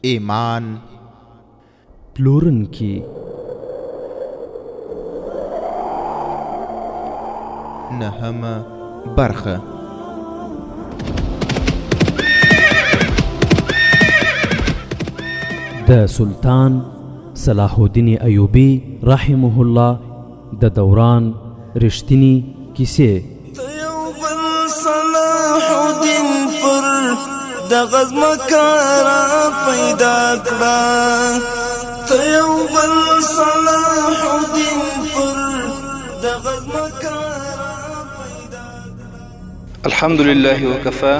ایمان پلورونکي نهمه برخه د سلطان صلاح الدین ایوبی رحمه الله د دوران رښتینی کیسې. صلاح الدین پر د غزمکارا پیدا کړه، ته یو بل صلاح الدین پر د غزمکارا پیدا کړه. الحمد لله وكفى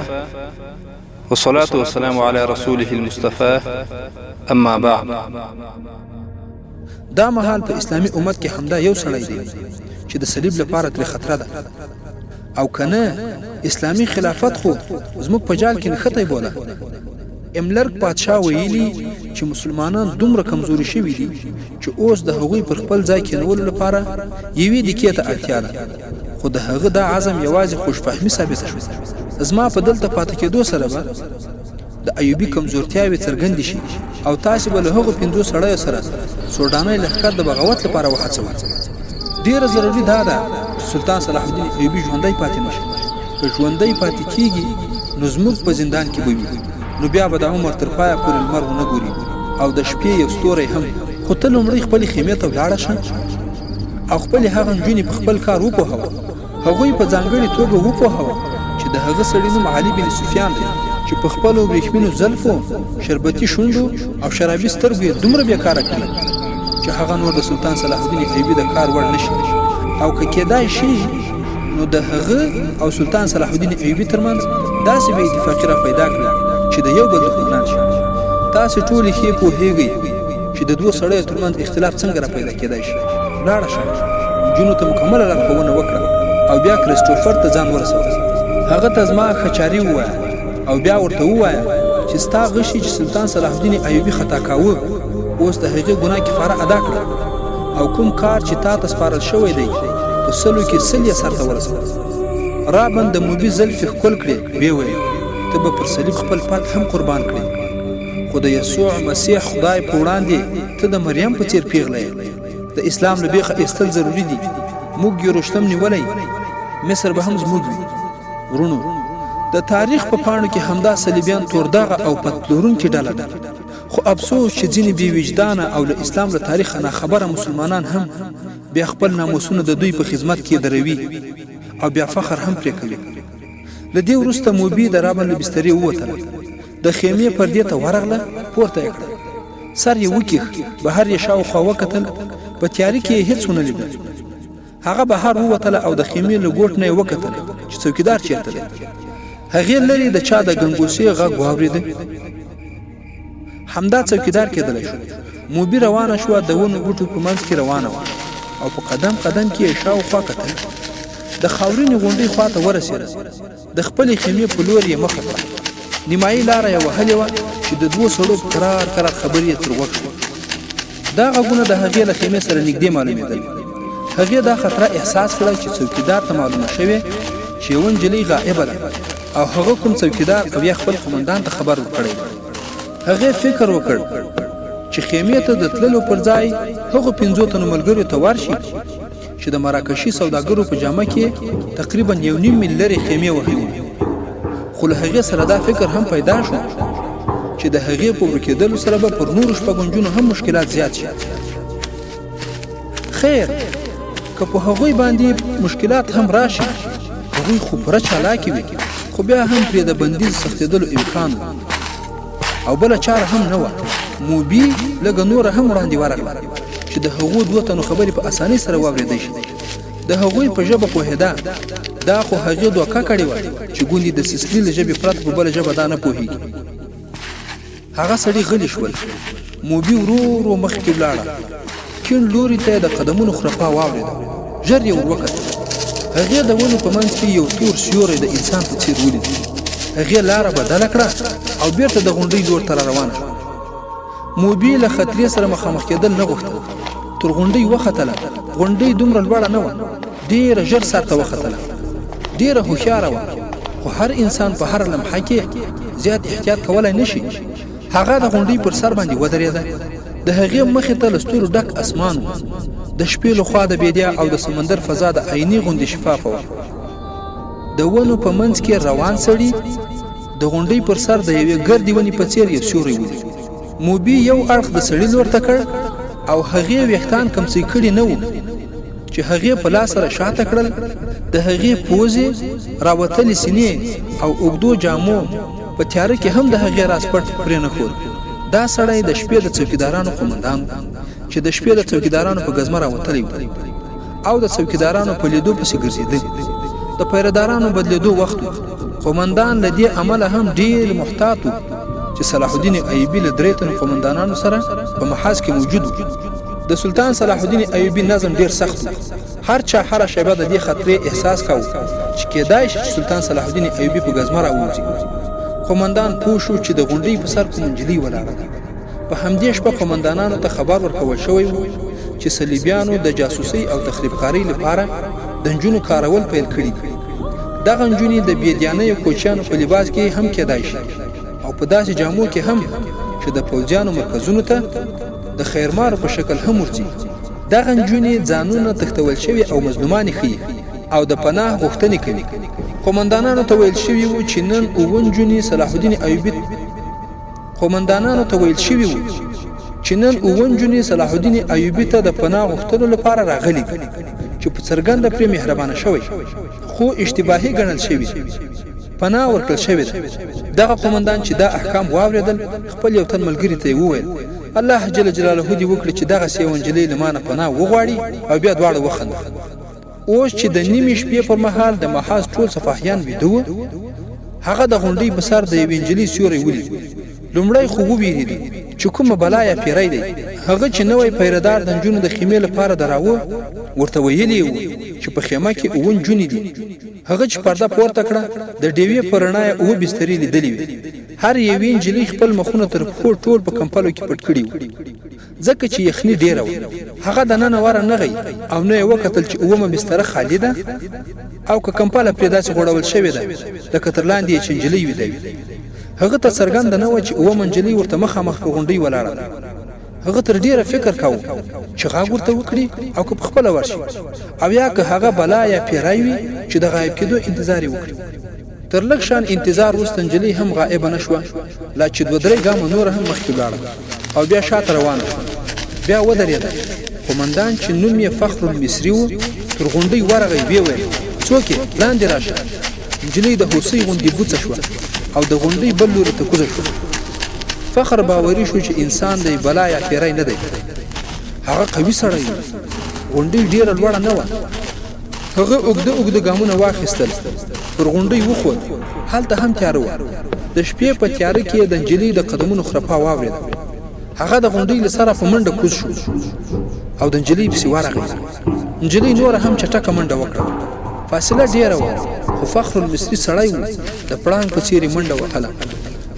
والصلاة والسلام على رسوله المصطفى اما بعد. دا مهال په اسلامی امت کې همدا یو سړی دی چې د صلیب لپاره تر خطر ده، او کنه اسلامی خلافت خو زموږ په جال کې نخته بوله. املرک پادشاه ویلي چې مسلمانان دومره کمزوري شوي دي چې اوس د هغوی پر خپل ځای کېنولو لپاره یوې دکې ته اړتیا ده، خو د هغه دا عزم یوازې خوشفهمي ثابته شو. زما په دلته پاتې کېدو سره به د ایوبي کمزورتیاوې څرګندې شي او تاسې به له هغو 5 سړیو سره سوډاني لښکر د بغاوت لپاره وهڅوئ. ډیره ضروري دا ده چې سلطان صلاح الدین ایوبي ژوندی پاتې نشي. که ژوندی پاتې کیږي نو زموږ په زندان کې به وي، نو بیا به د عمر تر پایه پورې لمر ونه ګوري او د شپې یو ستوری هم. خو ته لومړی خپلې خیمې ته ولاړه شه او خپلې هغه نجونې په خپل کار وپوهوه. هغوی په ځانګړې توګه وپوهوه چې د هغه سړي نوم علي بن سفیان دی چې په خپلو وریښمینو زلفو، شربتي شونډو او شرابي سترګو یې دومره بېکاره کړي چې هغه نور د سلطان صلاح الدین ایوبي د کار وړ نشي. او که کېدای شي نو د هغه او سلطان صلاح الدین ایوبي ترمنځ داسې به اتفاقي را پیدا کړي چې د یو بل دښمنان شي. تاسې ټولې ښې پوهېږئ چې د دوو سړیو ترمنځ اختلاف څنګه را پیدا کېدای شي. لاړه شه، نجونو ته مکمله لارښوونه وکړه او بیا کریسټوفر ته ځان ورسوه. هغه ته زما خچاري ووایه او بیا ورته ووایه چې ستا غشي چې سلطان صلاح الدین ایوبي خطا کاوه اوس د هغې ګناه کفاره ادا کړه، او کوم کار چې تا ته سپارل شوی دی په 100 کې 100 یې سرته ورسوه. رابن د موبي زلفې ښکل کړې، ویې ویل ته به پر صلیب خپل پات هم قربان کړې، خو د یسوع مسیح خدای په وړاندې ته د مریم په څیر پیغله یې. د اسلام له بیخه ایستل ضروري دي. موږ یروشلم نیولی، مصر به هم زموږ وي. ورونو، د تاریخ په پاڼو کې همدا صلیبیان توردغه او پتلورونکې ډله ده، خو افسوس چې ځینې بې وجدانه او له اسلام له تاریخه ناخبره مسلمانان هم بیا خپل ناموسونه د دوی په خدمت کې دروي او بیا فخر هم پرې کوي. له دې وروسته موبي د رابن له بسترې ووتله، د خیمې پردې ته ورغله، پورته یې کړه، سر یې وکیښ، بهر یې شاوخوا وکتل، په تیارې کې یې هېڅ ونه لیدل. هغه بهر ووتله او د خیمې له ګوټ نه یې وکتل چې څوکیدار چېرته دی. هغې لرې د چا د ګنګوسې غږ واورېده. همدا څوکیدار کېدلی شو. موبي روانه شوه، د ونو بوټو په منځ کې روانه وه او په قدم قدم کې یې شاوخوا کتل. د خاورینې غونډۍ خوا ته ورسېده، د خپلې خیمې په لور یې مخه کړه. نیمایي لاره یې وهلې وه چې د 2 سړو کرار کرار خبرې یې تر غوږ شوه. دا غږونه د هغې له خیمې سره نږدې معلومېدل. هغې دا خطره احساس کړه چې څوکیدار ته معلومه شوې چې یوه نجلۍ غائبه ده او هغه کوم څوکیدار او یا خپل قومندان ته خبر ورکړی. هغې فکر وکړ چې خیمې ته د تللو پر ځای هغو 5 تنو ملګرو ته ورشي چې د مراکشي سوداګرو په جامه کې تقریبا 1.5 میل لرې خیمې وهلې وې. خو له هغې سره دا فکر هم پیدا شو چې د هغې په ورکېدلو سره به پر نورو 6 نجونو هم مشکلات زیات شي. خیر، که په هغوی باندې مشکلات هم راشي، هغوی خو پوره چالاکې وي، خو بیا هم پرې د بندیز سختېدلو امکان و او بله چاره هم نه وه. موبي لږه نوره هم وړاندې ورغله چې د هغو 2 تنو خبرې په اسانۍ سره واورېدی شي. د هغوی په ژبه پوهېده، دا خو هغې دوکه کړې وه چې ګوندې د سیسلي له ژبې پرته په بله ژبه دا نه پوهېږي. هغه سړي غلي شول. موبي ورو ورو مخکې ولاړه، کیڼ لوري ته د قدمونو خرپا واورېده. ژر یې ور وکتل. هغې د ونو په منځ کې یو تور سیوری د انسان په څېر ولید. هغې لاره بدله کړه او بیرته د غونډۍ لور ته را روانه شوه. موبي له خطرې سره مخامخ کېدل نه غوښتل. تر غونډۍ وختله. غونډۍ دومره لوړه نه وه، ډېره ژر سر ته وختله. ډېره هوښیاره وه، خو هر انسان په هر لمحه کې زیات احتیاط کولی نه شي. هغه د غونډۍ پر سر باندې ودرېده. د هغې مخې ته له ستورو ډک اسمان و. د شپې لخوا د بیدیا او د سمندر فضا د عیني غوندې شفافه وه. د ونو په منځ کې روان سړي د غونډۍ پر سر د یوې ګردې ونې په څېر یو سیوری ولید. موبي یو اړخ د سړي لور ته کړ او هغې ویښتان کمڅۍ کړي نه وو چې هغې په لاس سره شاته کړل. د هغې پوزې راوتلې سینې او اوږدو جامو په تیاره کې هم د هغې راز پټ پرې نه ښود. دا سړی د شپې د څوکیدارانو قومندان و چې د شپې د څوکیدارانو په ګزمه راوتلی و او د څوکیدارانو په لیدو پسې ګرځېده. د پیردارانو بدلیدو وخت و. قومندان له دې امله هم ډېر محتاط و چې صلاح الدین ایوبي له 3 تنو قومندانانو سره په محاذ کې موجود و. د سلطان صلاح الدین ایوبي نظم ډېر سخت و. هر چا هره شیبه د دې خطرې احساس کاوه چې کېدای شي چې سلطان صلاح الدین ایوبي په ګزمه راووځي. قومندان پوه شو چې د غونډۍ په سر کومه نجلۍ ولاړه ده. په همدې شپه قومندانانو ته خبر ورکول شوی و چې صلیبیانو د جاسوسۍ او تخریبکارۍ لپاره د نجونو کارول پیل کړي دي. دغه نجونې د بېدیانیو کوچیانو په لباس کې هم کېدای شي او په داسې جامو کې هم چې د پوځیانو مرکزونو ته د خیرمارو په شکل هم ورځي. دغه نجونې ځانونه تښتول شوي او مظلومانې ښیي او د پناه غوښتنې کوي. قومندانانو ته ویل شوي و چې نن 7 نجونې صلاح الدین ایوبي ته د پناه غوښتلو لپاره راغلي چې په څرګنده پرې مهربانه شوی خو اشتباهي ګڼل شوي پناه ورکړل شوې ده. دغه قومندان چې دا احکام واورېدل خپل یو تن ملګري ته یې وویل الله جل جلاله دې وکړي چې دغسې یوه نجلۍ له مانه پناه وغواړي او بیا دواړه وخندل. اوس چې د نیمې شپې پر مهال د محاذ ټول صفاحیان ویده وو هغه د غونډۍ په سر د یوې نجلۍ سیوری ولید. لومړی خو وویرېدی چې کومه بلا یا پیری دی. هغه چې نوی پیردار د نجونو د خیمې لپاره دراوه ورته ویلي و چې په خیمه کې 7 نجونې دي. هغه چې پرده پورته کړه د ډیوې په رڼا یې 7 بسترې لیدلې وې. هر یوې نجلۍ خپل مخونه تر پښو ټول په کمپلو کې پټ کړي وو ځکه چې یخني ډېره وه. هغه دننه وره نغی او نه یې وکتل چې 7مه بستره خالي ده او که کمپله پرې داسې غوړول شوې ده لکه تر لاندې یې چې نجلۍ ویده وي. هغه ته څرګنده نه وه چې 7مه نجلۍ ورته مخامخ په غونډۍ ولاړه ده. هغه تر ډیره فکر کاوه چې غاګ ورته وکړي او که پخپله ورشي او یا که هغه بلا یا پیری وي چې د غایب کېدو انتظار یې وکړي. تر لږ شان انتظار وروسته نجلۍ هم غایبه نه شوه لا چې 2-3 ګامه نوره هم مخکې ولاړه او بیا شاته روانه شوه. بیا ودرېده. قومندان چې نوم یې فخر المصري و تر غونډۍ ورغی ویې ویل څوک یې لاندې راشه. نجلۍ د هوسۍ غوندې بوڅه شوه او د غونډۍ بل لوري ته کوزه شوه. فخر باوري شو چې انسان دی بلا یا پیری نه دی. هغه قوي سړی غونډۍ ډیره لوړه نه وه. هغه اوږده ګامونه واخیستل پر غونډۍ وخوت. هلته هم تیاره وه. د شپې په تیاره کې د نجلۍ د قدمونو خرپا واورېده. هغه د غونډۍ له سره په منډه کوز شو او د نجلۍ پسې ورغی. نجلۍ نوره هم چټکه منډه وکړه. فاصله ډیره وه خو فخر المصري سړی و د پړانګ په څېر منډه وهله.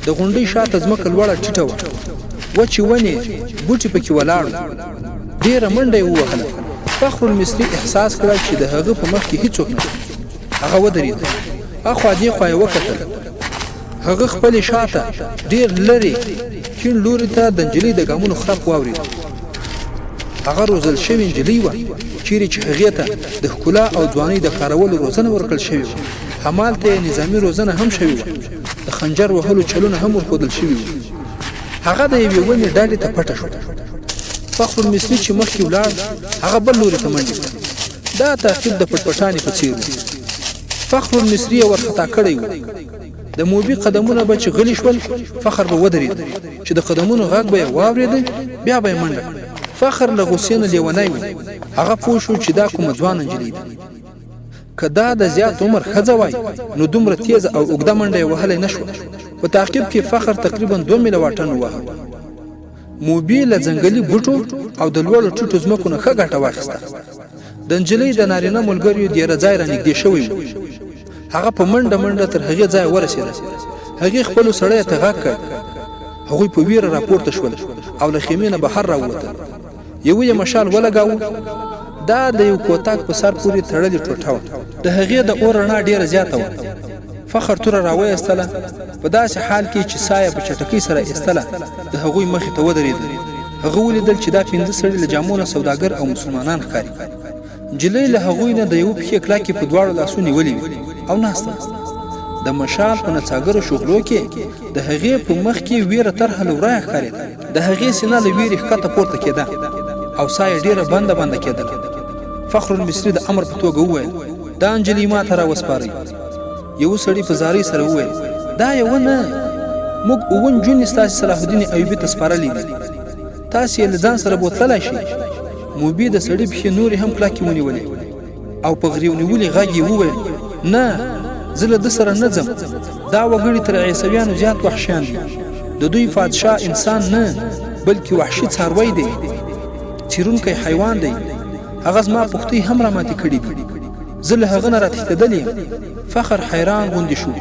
د غونډۍ شاته ځمکه لوړه ټیټه وه. وچې ونې بوټي پکې ولاړ وو. ډیره منډه یې ووهله. فخر المصري احساس کړه چې د هغه په مخ کې هیڅوک نه. هغه ودرېد. اخوا دې خوا یې وکتل. هغه خپلې شاته ډیر لرې کیڼ لوري ته د نجلۍ د ګامونو خرپ واورېد. هغه روزل شوې نجلۍ وه چیرې چې هغې ته د ښکلا او ځوانۍ د کارولو روزنه ورکړل شوې وه. همالته یې نظامي روزنه هم شوې وه. د خنجر وهلو چلونه هم ورښودل شوي وو. هغه د یوې ونې ډډې ته پټه شوه. فخر المصري چې مخکې ولاړ هغه بل لوري ته منډې کړه. دا تعقیب د پټپټانې په څېر و. فخر المصري یې ورخطا کړی و. د موبي قدمونه به چې غلي شول فخر به ودرېد چې د قدمونو غږ به یې واورېده بیا به یې منډه. فخر له غوسې نه لیونی و. هغه پوه شو چې دا کومه ځوانه نجلۍ ده. که دا د زیات عمر ښځه وای نو دومره تیزه او اوږده منډه یې وهلی نه شوه. په تعقیب کې فخر تقریبا 2 میله واټن وواهه. موبي له ځنګلي بوټو او د لوړو ټیټو ځمکو نه ښه ګټه واخیسته. د نجلۍ د نارینه ملګریو ډېره ځای رانږدې شوی و. هغه په منډه تر هغې ځایه ورسېده. هغې خپلو سړیو ته غږ کړ. هغوی په ویره راپورته شول او له خیمې نه بهر راووتل. یوه یې مشال ولګاوه. دا د یو کوتک په سر پورې تړلې ټوټه وه. د هغې د اور رڼا ډېره زیاته وه. فخر توره راویستله په داسې حال کې چې سایه په چټکۍ سره ایستله د هغوی مخې ته ودرېده. هغه ولیدل چې دا 5 سړي له جامو نه سوداګر او مسلمانان ښکاري. نجلۍ له هغوی نه د یوه پښې کلکې په دواړو لاسو نیولې وې او ناسته. د مشال په نڅاګرو شغلو کې د هغې په مخ کې ویره طرحه له ورایه ښکارېده. د هغې سینه له ویرې ښکته پورته کېده او سایه ډېره بنده کېدله. فخر المصري د امر په توګه وویل دا نجلۍ ما ته راوسپارئ. یوه سړي په زارۍ سره وویل دا یوه نه، موږ 7 نجونې ستاسې صلاح الدین ایوبي ته سپارلې دي، تاسې یې له ځان سره بوتللی شئ. موبي د سړي پښې نورې هم کلکې ونیولې او په غريو نیولې غږ یې وویل نه، زه له ده سره نه ځم. دا وګړي تر عیسویانو زیات وحشیان دي. د دوی پادشاه انسان نه بلکې وحشي څاروی دی، څیرونکی حیوان دی. هغه زما پختۍ هم راماتې کړي دي، زه له هغه نه راتښتېدلی یم. فخر حیران غوندې شو،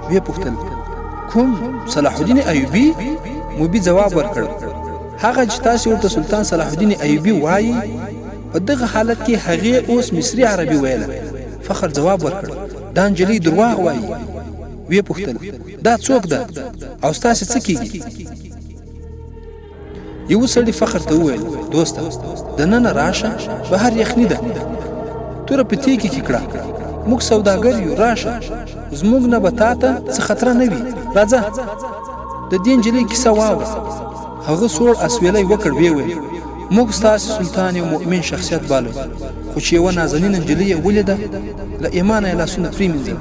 ویې پوښتل کوم صلاح الدین ایوبي؟ موبي ځواب ورکړ هغه چې تاسې ورته سلطان صلاح الدین ایوبي وایي. په دغه حالت کې هغې اوس مصري عربي ویله. فخر ځواب ورکړ دا نجلۍ درواغ وایي. ویې پوښتل دا څوک ده او ستاسې څه کېږي؟ یو سړي فخر ته وویل دوسته دننه راشه، بهر یخني ده، توره په تیږې کې کړه، موږ سوداګر یو، راشه، زموږ نه به تا ته څه خطره نه وي، راځه. د دې نجلۍ کیسه واوره. هغه سوړ اسویلی وکړ، ویې ویل موږ ستاسې سلطان یو مؤمن شخصیت بالو، خو چې یوه نازنینه نجلۍ یې ولیده له ایمانه یې لاسونه پرېمینځل.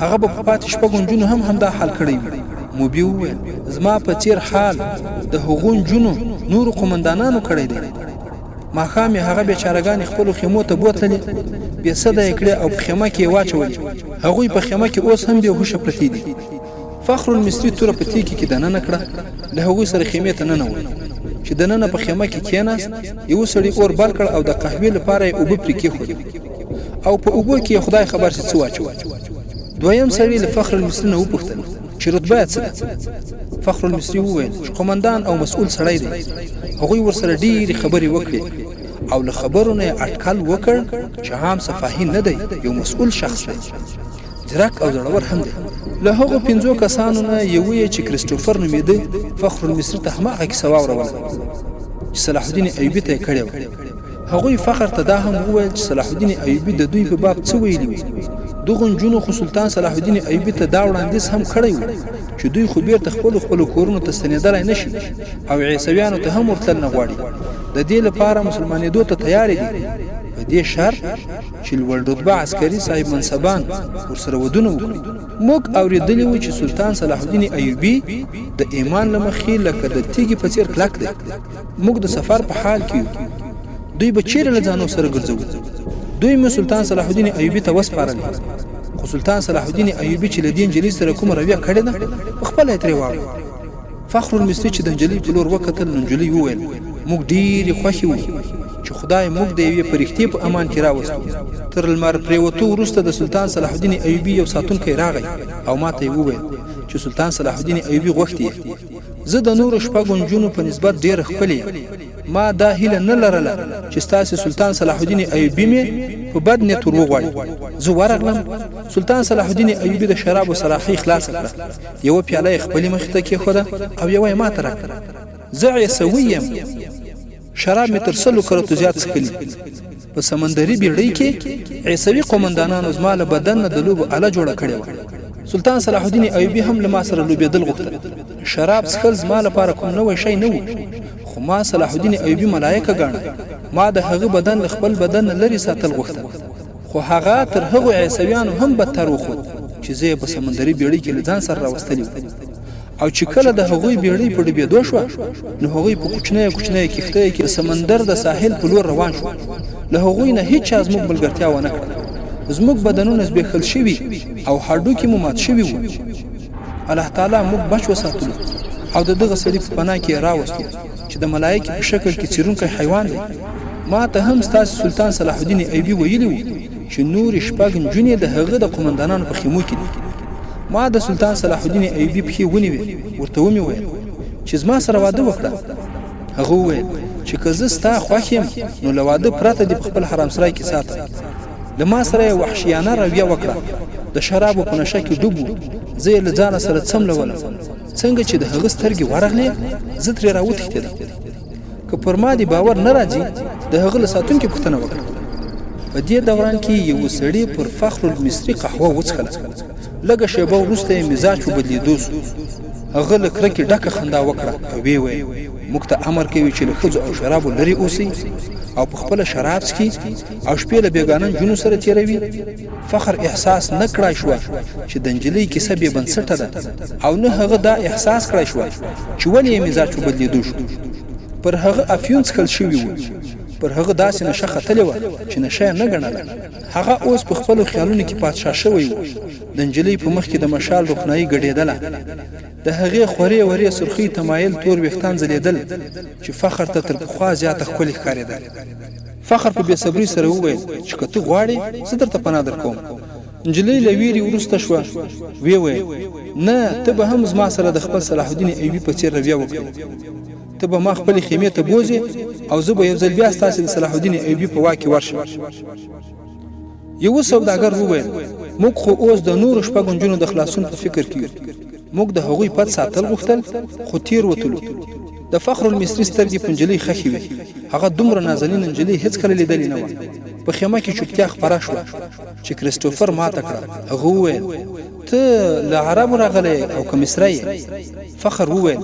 هغه به په پاتې 6 نجونو هم همدا حال کړی وي. موبي وویل زما په څیر حال د هغو نجونو نورو قومندانانو کړی دی. ماښام یې هغه بیچارهګانې خپلو خیمو ته بوتلې، بې سده یې کړې او په خیمه کې یې واچولې. هغوی په خیمه کې اوس هم بېهوشه پرتې دي. فخر المصري توره په تیږې کې دننه کړه، له هغوی سره خیمې ته ننوت. چې دننه په خیمه کې کېناست، یوه سړي اور بل کړ او د قهوې لپاره یې اوبه پرې کېښودې او په اوبو کې یې خدای خبر چې څه واچول. دویم سړي له فخر المصري نه وپوښتل چې رتبه یې څه ده؟ فخر المصري وویل چې قومندان او مسؤل سړی دی. هغوی ورسره ډېرې خبرې وکړې او له خبرو نه یې اټکل وکړ چې عام صفاهي نه دی، یو مسؤل شخص دی، ځیرک او زړور هم دی. له هغو 5 کسانو نه یوه یې چې کریسټوفر نومېده فخر المصري ته هماغه کیسه واوروله چې صلاح الدین ایوبي ته یې کړې وه. هغوی فخر ته دا هم وویل چې صلاح الدین ایوبي د دوی په باب څه ویلي وي. دغو نجونو خو سلطان صلاح الدین ایوبي ته دا وړاندیز هم کړی و چې دوی خو بیرته خپلو کورونو ته ستنېدلی نه شي او عیسویانو ته هم ورتل نه غواړي. د دې لپاره مسلمانېدو ته تیارې دي، په دې شرط چې لوړ رتبه عسکري صاحب منصبان ورسره ودونه وکړي. موږ اورېدلي وو چې سلطان صلاح الدین ایوبي د ایمان له مخې لکه د تیږې په څېر کلک دی. موږ د سفر په حال کې یو، دوی به چیرې له ځانو سره ګرځوو. دوی مې سلطان صلاح الدین ایوبي ته وسپارلې، خو سلطان صلاح الدین ایوبي چې له دې نجلۍ سره کومه رویه کړې ده پخپله یې ترې واړوه. فخر المصري چې د نجلۍ په لور وکتل، نو نجلۍ وویل موږ ډېرې خوښې وو چې خدای موږ د یوې فرښتې په امان کې راوستو. تر لمر پرېوتو وروسته د سلطان صلاح الدین ایوبي یو ساتونکی راغی او ما ته یې وویل چې سلطان صلاح الدین ایوبي غوښتي زه د نورو 6 نجونو په نسبت ډېره ښکلې یم. ما دا هیله نه لرله چې ستاسې سلطان صلاح الدین ایوبي مې په بد نیت ور وغواړي. زه ورغلم، سلطان صلاح الدین ایوبي د شرابو سراخۍ خلاصه کړه، یوه پیاله یې خپلې مخې ته کېښوده او یوه یې ما ته راکړه. زه عیسوي یم، شراب مې تر 100 کرتو زیات څښلي. په سمندري بیړۍ کې عیسوي قومندانانو زما له بدن نه د لوبو اله جوړه کړې وه. سلطان صلاح الدین ایوبي هم له ما سره لوبېدل غوښتل. شراب څښل زما لپاره کوم نوی شی نه و، خو ما صلاح الدین ایوبي ملایکه ګاڼه. ما د هغه بدن له خپل بدن نه لرې ساتل غوښتل، خو هغه تر هغو عیسویانو هم بدتر وښود چې زه یې په سمندري بیړۍ کې له ځان سره راوستلی وم. او چې کله د هغوی بیړۍ په ډوبېدو شوه، نو هغوی په کوچنۍ کښتۍ کې د سمندر د ساحل په لور روان شو. له هغوی نه هیچا زموږ ملګرتیا ونه کړه. زموږ بدنونه زبېښل شوي او هډوکي مو مات شوي وو. الله تعالی موږ بچ وساتلو او د دغه سړي په پناه کې راوستو چې د ملایکې په شکل کې څیرونکی حیوان دی. ما ته هم ستاسې سلطان صلاح الدین ایوبي ویلي وو چې نورې 6 نجونې د هغه د قومندانانو په خیمو کې دي. ما د سلطان صلاح الدین ایوبي پښې ونیوې، ورته ومې ویل چې زما سره واده وکړه. هغه وویل چې که زه ستا خوښ یم نو له واده پرته دې په خپل حرامسرای کې ساته. له ما سره یې وحشیانه رویه وکړه د شرابو په نشه کې ډوب و. زه یې له ځانه سره څملولم. څنګه چې د هغه سترګې ورغلې زه ترې راوتښتېدم. که پر ما دې باور نه راځي د هغه له ساتونکي پوښتنه وکړه. په دې دوران کې یو سړي پر فخر المصري قهوه وڅښله. لږه شېبه وروسته یې مزاج په بدلېدو سو. هغه له کرکې ډکه خندا وکړه او ویې ویل موږ ته امر کوي چې له ښځو او شرابو لرې اوسئ او په خپله شراب څکي او شپې له بېګانه نجونو سره تېروي. فخر احساس نه کړای شوه چې د نجلۍ کیسه بې بنسټه ده او نه هغه دا احساس کړای شوه چې ولې یې مزاج په بدلېدو شو. پر هغه افیون څښل شوي وو. پر هغه داسې نشه ختلې وه چې نشه یې نه ګڼله. هغه اوس په خپلو خیالونو کې پادشاه شوی و. د نجلۍ په مخ کې د مشال روښنایي ګډېدله. د هغې خورې ورې سرخۍ تمایل تور ویښتان ځلېدل چې فخر ته تر پخوا زیاته ښکلې ښکارېدل. فخر په بېصبرۍ سره وویل چې که ته غواړې زه درته پناه درکوم. نجلۍ له ویرې وروسته شوه. ویې ویل نه، ته به هم زما سره د خپل صلاح الدین ایوبي په څېر رویه وکړې. ته به ما خپلې خیمې ته بوځې او زه به یو ځل بیا ستاسې د صلاح الدین ایوبي په واک کې ورشم. یوه سوداګر وویل موږ خو اوس د نورو شپږو نجونو د خلاصون په فکر کې یو. موږ د هغوی پد ساتل غوښتل خو تیر وتلو. د فخر المصري سترګې په نجلۍ خښې وې. هغه دومره نازنینه نجلۍ هېڅکله لیدلې نه وه. په خیمه کې چوپتیا خپره شوه چې کریسټوفر ماته کړه. هغه وویل ته له عربو راغلی او که مصری یې؟ فخر وویل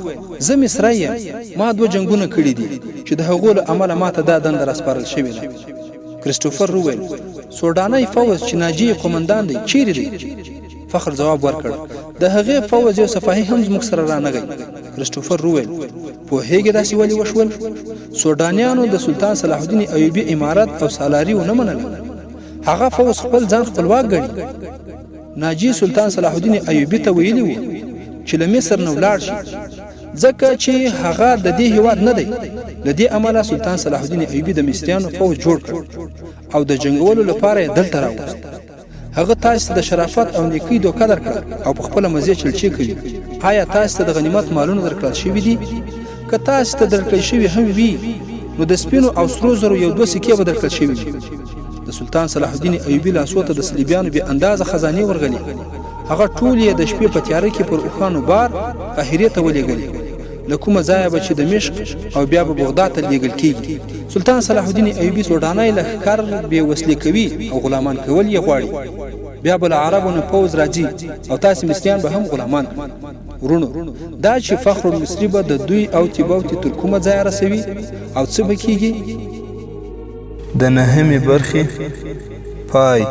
زه مصری یم. ما 2 جنګونه کړي دي چې د هغو له امله ماته دا دنده راسپارل شوې ده. کریسټوفر وویل سوډاني فوج چې ناجی قومندان دی چیرې دی؟ فخر جواب ورکړ د هغې فوج یو سپاهي هم زموږ سره رانغی. کریسټوفر وویل پوهېږې داسې ولې وشول؟ سوډانیانو د سلطان صلاح الدین ایوبي امارت او سالاري ونه منله. هغه فوج خپل ځان خپلواک ګڼي. ناجی سلطان صلاح الدین ایوبي ته ویلي وو چې له مصر نه ولاړ شي ځکه چې هغه د دې هیواد نه دی. له دې امله سلطان صلاح الدین ایوبي د مصریانو فوج جوړ کړ او د جنګولو لپاره یې دلته راوست. هغه تاسو ته د شرافت او نیکۍ دوکه درکړه او په خپله مزې چلچې کوي. آیا تاسو ته د غنیمت مالونه درکړل شوي دي؟ که تاسو ته درکړل شوي هم وي نو د سپینو او سرو زرو یو 2 سکې به درکړل شوي وي. د سلطان صلاح الدین ایوبي لاسو ته د صلیبیانو بې اندازه خزانې ورغلې. هغه ټول یې د شپې په تیاره کې پر اوښانو بار قاهرې ته ولېږلې. له کومه ځایه به چې د مشق او بیا به بغداد ته لېږل کېږي. سلطان صلاح الدین ایوبي سوډاني لښکر بې وسلې کوي او غلامان کول یې غواړي. بیا به له عربو نه پوځ راځي او تاسې مصریان به هم غلامان کړي. ورونو دا چې فخر المصري به د دوی اوتې بوتې تر کومه ځایه رسوي او څه به کېږي؟ د 9مې برخې پای.